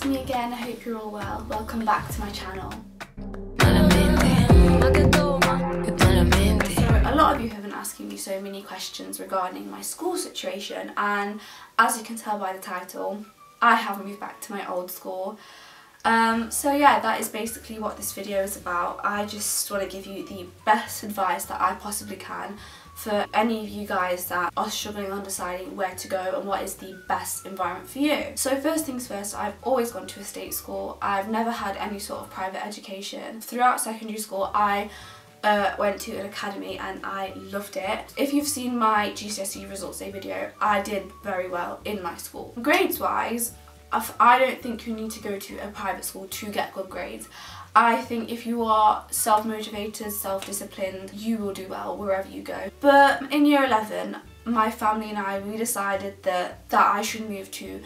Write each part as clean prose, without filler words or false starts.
me again. I hope you're all well. Welcome back to my channel. So a lot of you have been asking me so many questions regarding my school situation, and as you can tell by the title, I have moved back to my old school. So yeah, that is basically what this video is about. I just want to give you the best advice that I possibly can for any of you guys that are struggling on deciding where to go and what is the best environment for you. So first things first, I've always gone to a state school. I've never had any sort of private education. Throughout secondary school, I went to an academy and I loved it. If you've seen my GCSE results day video, I did very well in my school. Grades wise, I don't think you need to go to a private school to get good grades. I think if you are self-motivated, self-disciplined, you will do well wherever you go. But in year 11, my family and I, we decided that I should move to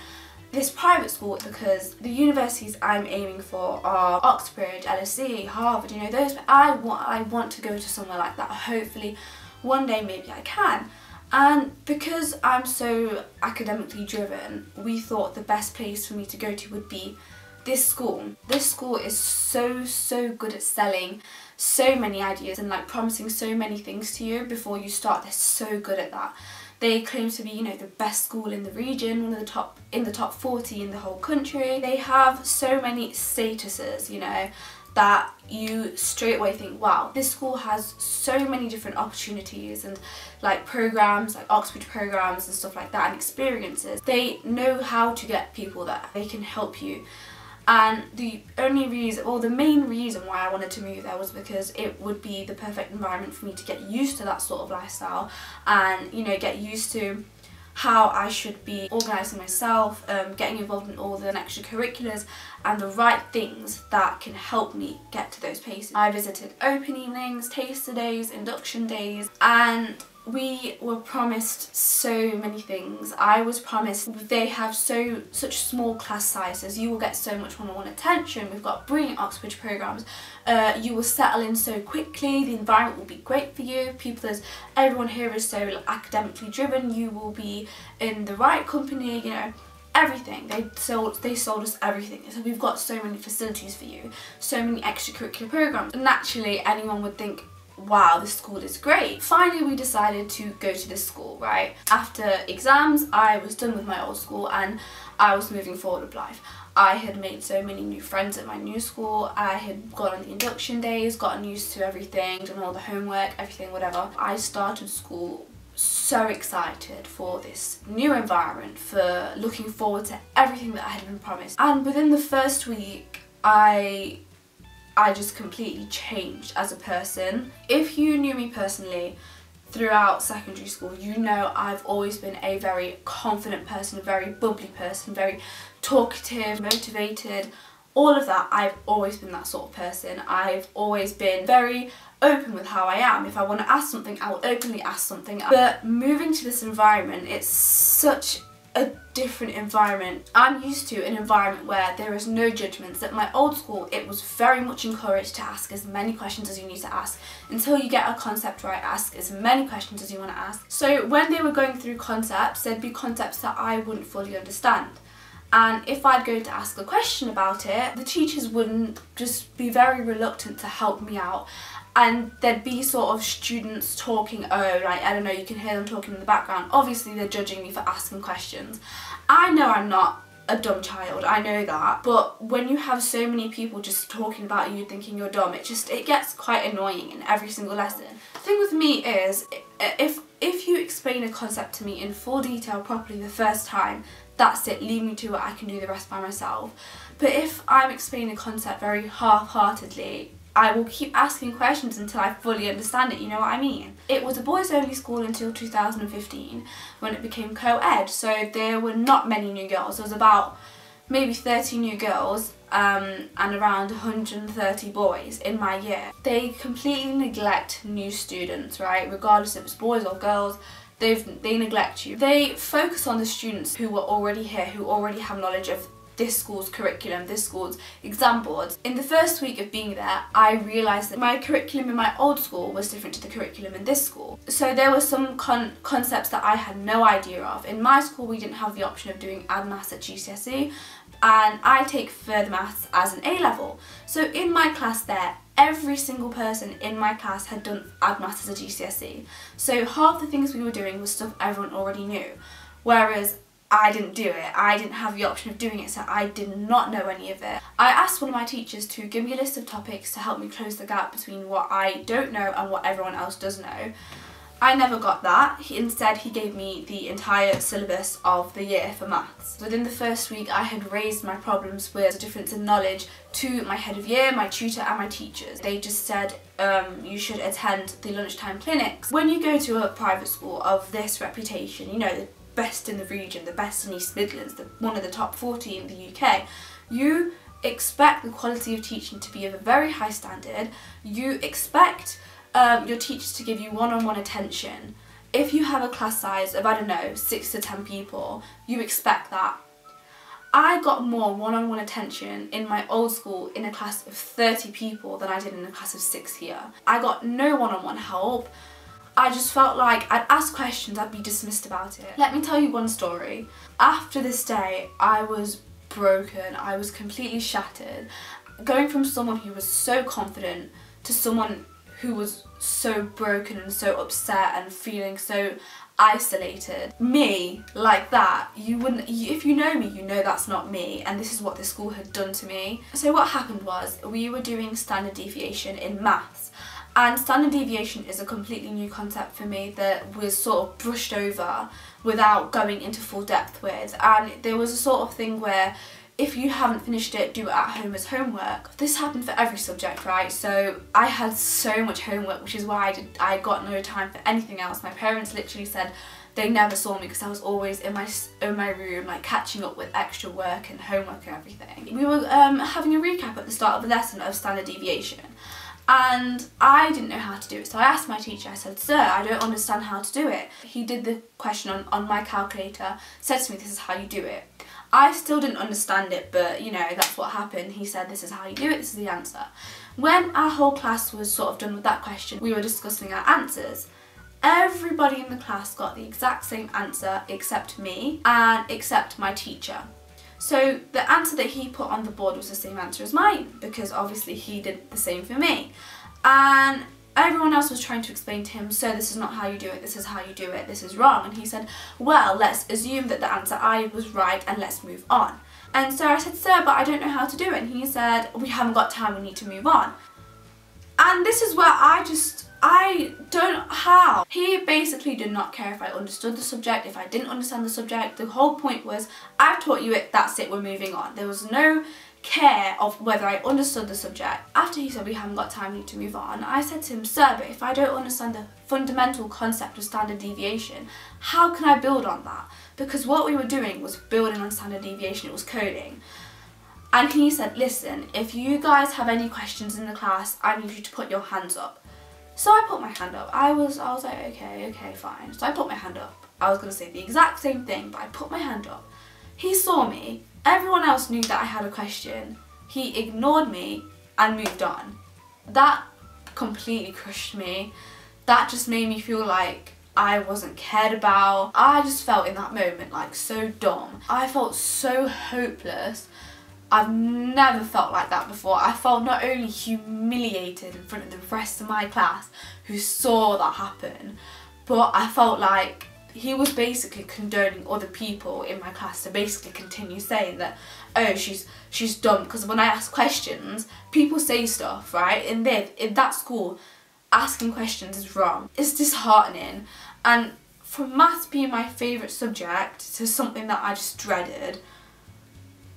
this private school because the universities I'm aiming for are Oxford, LSE, Harvard, you know, those. I want to go to somewhere like that. Hopefully one day maybe I can. And because I'm so academically driven, we thought the best place for me to go to would be this school. This school is so good at selling so many ideas and like promising so many things to you before you start. They're so good at that. They claim to be, you know, the best school in the region, one of the top 40 in the whole country. They have so many statuses, you know, that you straight away think, wow, this school has so many different opportunities and like programs, like Oxford programs and stuff like that, and experiences. They know how to get people there. They can help you. And the only reason, or the main reason why I wanted to move there was because it would be the perfect environment for me to get used to that sort of lifestyle and, you know, get used to how I should be organising myself, getting involved in all the extracurriculars and the right things that can help me get to those places. I visited open evenings, taster days, induction days, and we were promised so many things. I was promised they have such small class sizes, you will get so much one-on-one attention, we've got brilliant Oxford programmes, you will settle in so quickly, the environment will be great for you, everyone here is so academically driven, you will be in the right company, you know, everything. They sold us everything. So we've got so many facilities for you, so many extracurricular programmes. Naturally, anyone would think, wow, this school is great. Finally, we decided to go to this school, right? After exams, I was done with my old school and I was moving forward with life. I had made so many new friends at my new school. I had gone on the induction days, gotten used to everything, done all the homework, everything, whatever. I started school so excited for this new environment, for looking forward to everything that I had been promised. And within the first week, I just completely changed as a person. If you knew me personally throughout secondary school, you know I've always been a very confident person, a very bubbly person, very talkative, motivated, all of that. I've always been that sort of person. I've always been very open with how I am. If I want to ask something, I will openly ask something. But moving to this environment, it's such a different environment. I'm used to an environment where there is no judgments. At my old school, it was very much encouraged to ask as many questions as you need to ask. Until you get a concept right, ask as many questions as you want to ask. So when they were going through concepts, there'd be concepts that I wouldn't fully understand. And if I'd go to ask a question about it, the teachers wouldn't, just be very reluctant to help me out. And there'd be sort of students talking, oh, like, I don't know, you can hear them talking in the background. Obviously they're judging me for asking questions. I know I'm not a dumb child, I know that, but when you have so many people just talking about you thinking you're dumb, it gets quite annoying in every single lesson. The thing with me is, if you explain a concept to me in full detail properly the first time, that's it, leave me to it, I can do the rest by myself. But if I'm explaining a concept very half-heartedly, I will keep asking questions until I fully understand it, you know what I mean? It was a boys only school until 2015 when it became co-ed, so there were not many new girls. There was about maybe 30 new girls and around 130 boys in my year. They completely neglect new students, right? Regardless if it's boys or girls, they neglect you. They focus on the students who were already here, who already have knowledge of this school's curriculum, this school's exam boards. In the first week of being there, I realised that my curriculum in my old school was different to the curriculum in this school. So there were some concepts that I had no idea of. In my school, we didn't have the option of doing Add Maths at GCSE. and I take further maths as an A level. So in my class there, every single person in my class had done add maths as a GCSE. So half the things we were doing was stuff everyone already knew, whereas I didn't do it. I didn't have the option of doing it, so I did not know any of it. I asked one of my teachers to give me a list of topics to help me close the gap between what I don't know and what everyone else does know. I never got that. Instead, he gave me the entire syllabus of the year for maths. Within the first week, I had raised my problems with the difference in knowledge to my head of year, my tutor and my teachers. They just said, you should attend the lunchtime clinics. When you go to a private school of this reputation, you know, the best in the region, the best in East Midlands, one of the top 40 in the UK, you expect the quality of teaching to be of a very high standard. You expect your teachers to give you one-on-one attention. If you have a class size of, I don't know, 6 to 10 people, you expect that. I got more one-on-one attention in my old school in a class of 30 people than I did in a class of 6 here. I got no one-on-one help. I just felt like I'd ask questions, I'd be dismissed about it. Let me tell you one story. After this day, I was broken. I was completely shattered. Going from someone who was so confident to someone who was so broken and so upset and feeling so isolated. Me, like that, if you know me, you know that's not me, and this is what the school had done to me. So what happened was, we were doing standard deviation in maths, and standard deviation is a completely new concept for me that was sort of brushed over without going into full depth with, and there was a sort of thing where if you haven't finished it, do it at home as homework. This happened for every subject, right? So I had so much homework, which is why I got no time for anything else. My parents literally said they never saw me because I was always in my room, like catching up with extra work and homework and everything. We were having a recap at the start of the lesson of standard deviation, and I didn't know how to do it. So I asked my teacher, I said, "Sir, I don't understand how to do it." He did the question on my calculator, said to me, "This is how you do it." I still didn't understand it, but you know, that's what happened. He said, "This is how you do it, this is the answer." When our whole class was sort of done with that question, we were discussing our answers. Everybody in the class got the exact same answer except me and except my teacher. So the answer that he put on the board was the same answer as mine, because obviously he did the same for me. And everyone else was trying to explain to him, "So this is not how you do it, this is how you do it, this is wrong." And he said, "Well, let's assume that the answer I was right and let's move on." And so I said, "Sir, but I don't know how to do it." And he said, "We haven't got time, we need to move on." And this is where I don't, how? He basically did not care if I understood the subject, if I didn't understand the subject. The whole point was, I've taught you it, that's it, we're moving on. There was no care of whether I understood the subject. After he said, "We haven't got time, we need to move on," I said to him, "Sir, but if I don't understand the fundamental concept of standard deviation, how can I build on that?" Because what we were doing was building on standard deviation, it was coding. And he said, "Listen, if you guys have any questions in the class, I need you to put your hands up." So I put my hand up. I was like, okay, fine. So I put my hand up. I was going to say the exact same thing, but I put my hand up. He saw me. Everyone else knew that I had a question. He ignored me and moved on. That completely crushed me. That just made me feel like I wasn't cared about. I just felt in that moment like so dumb. I felt so hopeless. I've never felt like that before. I felt not only humiliated in front of the rest of my class who saw that happen, but I felt like he was basically condoning other people in my class to basically continue saying that, "Oh, she's dumb," because when I ask questions, people say stuff, right? In that school, asking questions is wrong. It's disheartening. And from maths being my favourite subject to something that I just dreaded,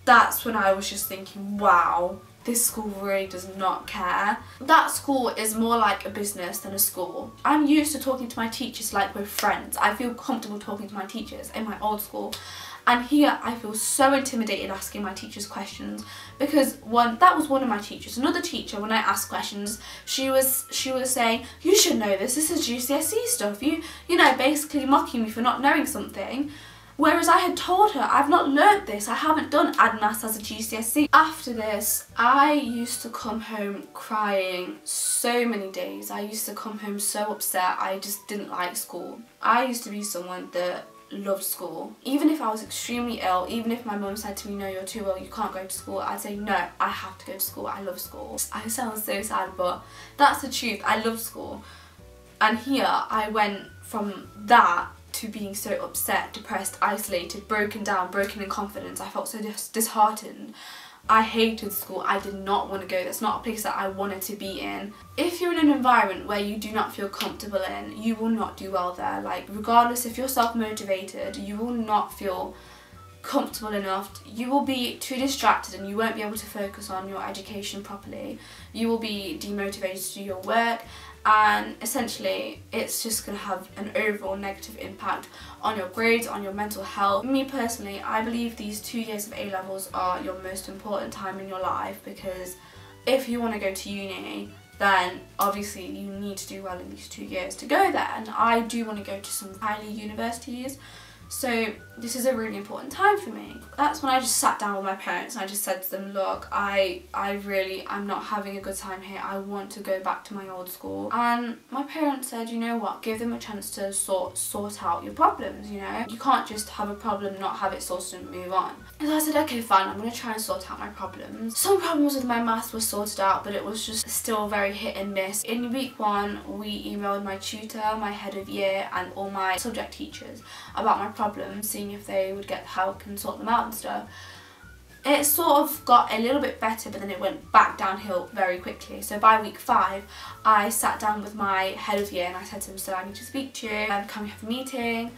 that's when I was just thinking, wow, this school really does not care. That school is more like a business than a school. I'm used to talking to my teachers like we're friends. I feel comfortable talking to my teachers in my old school. And here I feel so intimidated asking my teachers questions, because that was one of my teachers. Another teacher, when I asked questions, she was saying, "You should know this is GCSE stuff. You know, basically mocking me for not knowing something." Whereas I had told her, "I've not learnt this, I haven't done add maths as a GCSE. After this, I used to come home crying so many days. I used to come home so upset, I just didn't like school. I used to be someone that loved school. Even if I was extremely ill, even if my mum said to me, no, you're too ill, you can't go to school, I'd say, no, I have to go to school, I love school. I sound so sad, but that's the truth, I love school. And here I went from that to being so upset, depressed, isolated, broken down, broken in confidence. I felt so disheartened. I hated school. I did not want to go. That's not a place that I wanted to be in. If you're in an environment where you do not feel comfortable in, you will not do well there. Like, regardless if you're self-motivated, you will not feel comfortable enough. You will be too distracted and you won't be able to focus on your education properly. You will be demotivated to do your work, and essentially it's just going to have an overall negative impact on your grades, on your mental health. Me personally, I believe these 2 years of A-levels are your most important time in your life, because if you want to go to uni, then obviously you need to do well in these 2 years to go there, and I do want to go to some highly universities. So this is a really important time for me. That's when I just sat down with my parents and I just said to them, look, I'm not having a good time here. I want to go back to my old school. And my parents said, you know what, give them a chance to sort out your problems, you know. You can't just have a problem, not have it sorted and move on. And so I said, okay, fine, I'm going to try and sort out my problems. Some problems with my maths were sorted out, but it was just still very hit and miss. In week 1, we emailed my tutor, my head of year, and all my subject teachers about my problems, seeing if they would get help and sort them out and stuff. It sort of got a little bit better, but then it went back downhill very quickly. So by week 5, I sat down with my head of year and I said to him, so I need to speak to you, can we have a meeting?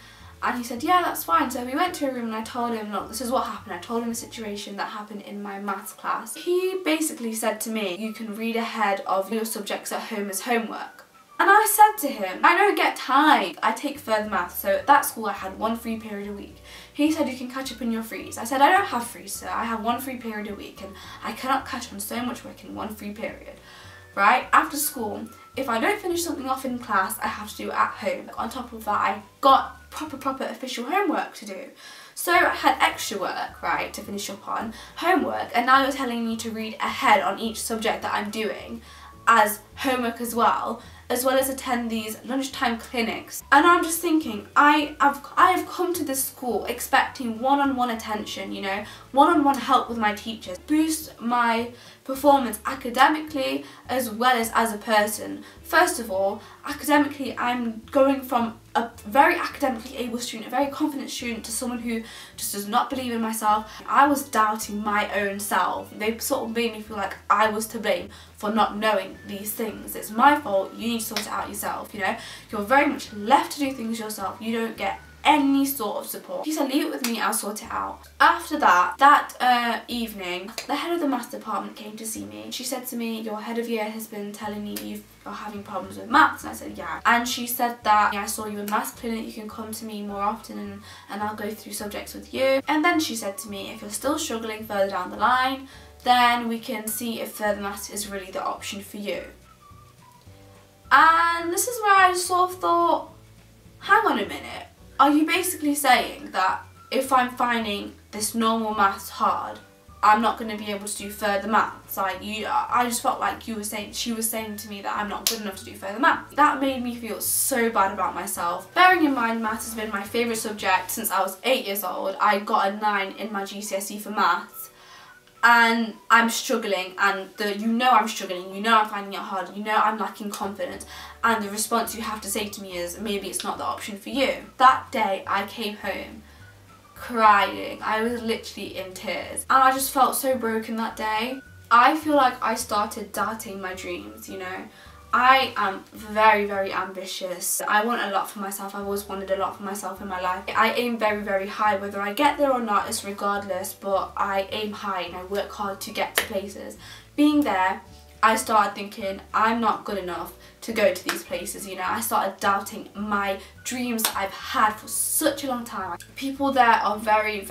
And he said, yeah, that's fine. So we went to a room and I told him, look, this is what happened. I told him the situation that happened in my maths class. He basically said to me, you can read ahead of your subjects at home as homework. And I said to him, I don't get time. I take further maths, so at that school I had 1 free period a week. He said you can catch up in your frees. I said I don't have frees, sir. I have 1 free period a week and I cannot catch on so much work in 1 free period. Right? After school, if I don't finish something off in class, I have to do it at home. On top of that, I got proper official homework to do. So I had extra work, right, to finish up on, homework, and now you're telling me to read ahead on each subject that I'm doing as homework as well as attend these lunchtime clinics. And I'm just thinking, I have come to this school expecting one-on-one attention, you know, one-on-one help with my teachers, boost my performance academically as well as a person. First of all, academically, I'm going from a very academically able student, a very confident student, to someone who just does not believe in myself. I was doubting my own self. They sort of made me feel like I was to blame for not knowing these things. It's my fault, you need to sort it out yourself, you know. You're very much left to do things yourself. You don't get any sort of support. He said, leave it with me, I'll sort it out. After that evening, the head of the maths department came to see me. She said to me, your head of year has been telling me you are having problems with maths. And I said, yeah. And she said that, I saw you in maths clinic, you can come to me more often and I'll go through subjects with you. And then she said to me, if you're still struggling further down the line, then we can see if further maths is really the option for you. And this is where I sort of thought, hang on a minute. Are you basically saying that if I'm finding this normal maths hard, I'm not going to be able to do further maths? Like, I just felt like she was saying to me that I'm not good enough to do further maths. That made me feel so bad about myself. Bearing in mind, maths has been my favourite subject since I was 8 years old. I got a 9 in my GCSE for maths. And I'm struggling, and you know I'm struggling, you know I'm finding it hard, you know I'm lacking confidence, and the response you have to say to me is, maybe it's not the option for you. That day I came home crying. I was literally in tears, and I just felt so broken that day. I feel like I started doubting my dreams, you know. I am very ambitious. I want a lot for myself. I've always wanted a lot for myself in my life. I aim very high. Whether I get there or not is regardless, but I aim high and I work hard to get to places. Being there, I started thinking I'm not good enough to go to these places, you know. I started doubting my dreams that I've had for such a long time. People there are very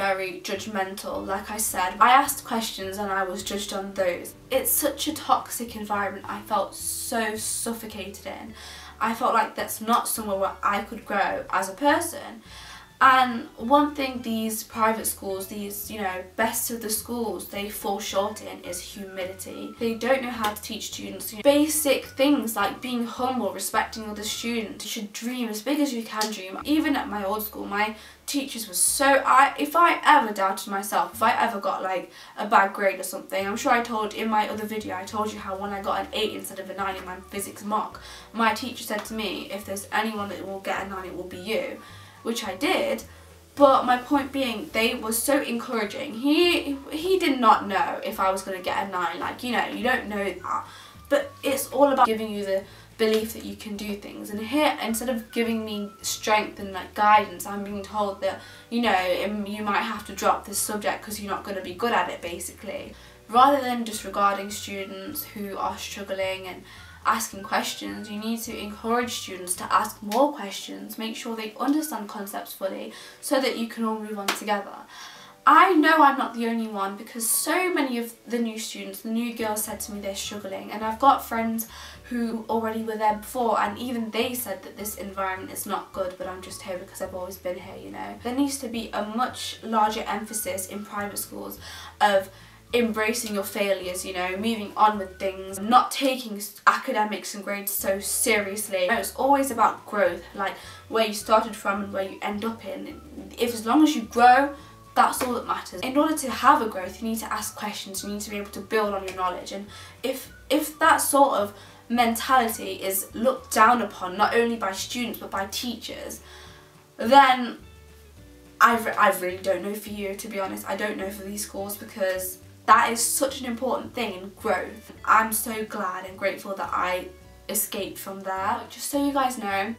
judgmental, like I said. I asked questions and I was judged on those. It's such a toxic environment. I felt so suffocated in. I felt like that's not somewhere where I could grow as a person. And one thing these private schools, these, you know, best of the schools, they fall short in is humility. They don't know how to teach students, you know, basic things like being humble, respecting other students. You should dream as big as you can dream. Even at my old school, my teachers were so, if I ever doubted myself, if I ever got like a bad grade or something, I'm sure I told in my other video, I told you how when I got an 8 instead of a 9 in my physics mock, my teacher said to me, if there's anyone that will get a 9, it will be you. Which I did, but my point being, they were so encouraging. He did not know if I was going to get a 9, like, you know, you don't know that. But it's all about giving you the belief that you can do things. And here, instead of giving me strength and like guidance, I'm being told that, you know, you might have to drop this subject because you're not going to be good at it, basically. Rather than disregarding students who are struggling and asking questions, you need to encourage students to ask more questions, make sure they understand concepts fully so that you can all move on together. I know I'm not the only one, because so many of the new students, the new girls, said to me they're struggling, and I've got friends who already were there before and even they said that this environment is not good, but I'm just here because I've always been here, you know. There needs to be a much larger emphasis in private schools of embracing your failures, you know, moving on with things, not taking academics and grades so seriously. It's always about growth, like where you started from and where you end up in. If as long as you grow, that's all that matters. In order to have a growth, you need to ask questions, you need to be able to build on your knowledge, and if that sort of mentality is looked down upon not only by students but by teachers, then I really don't know for you, to be honest. I don't know for these schools, because that is such an important thing in growth. I'm so glad and grateful that I escaped from there. Just so you guys know,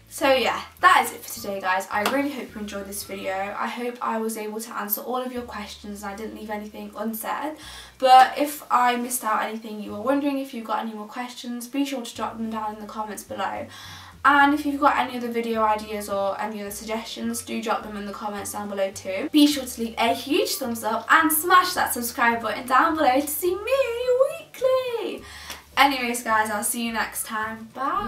so yeah, that is it for today, guys. I really hope you enjoyed this video. I hope I was able to answer all of your questions and I didn't leave anything unsaid. But if I missed out anything, you were wondering if you've got any more questions, be sure to drop them down in the comments below. And if you've got any other video ideas or any other suggestions, do drop them in the comments down below too. Be sure to leave a huge thumbs up and smash that subscribe button down below to see me weekly. Anyways guys, I'll see you next time. Bye.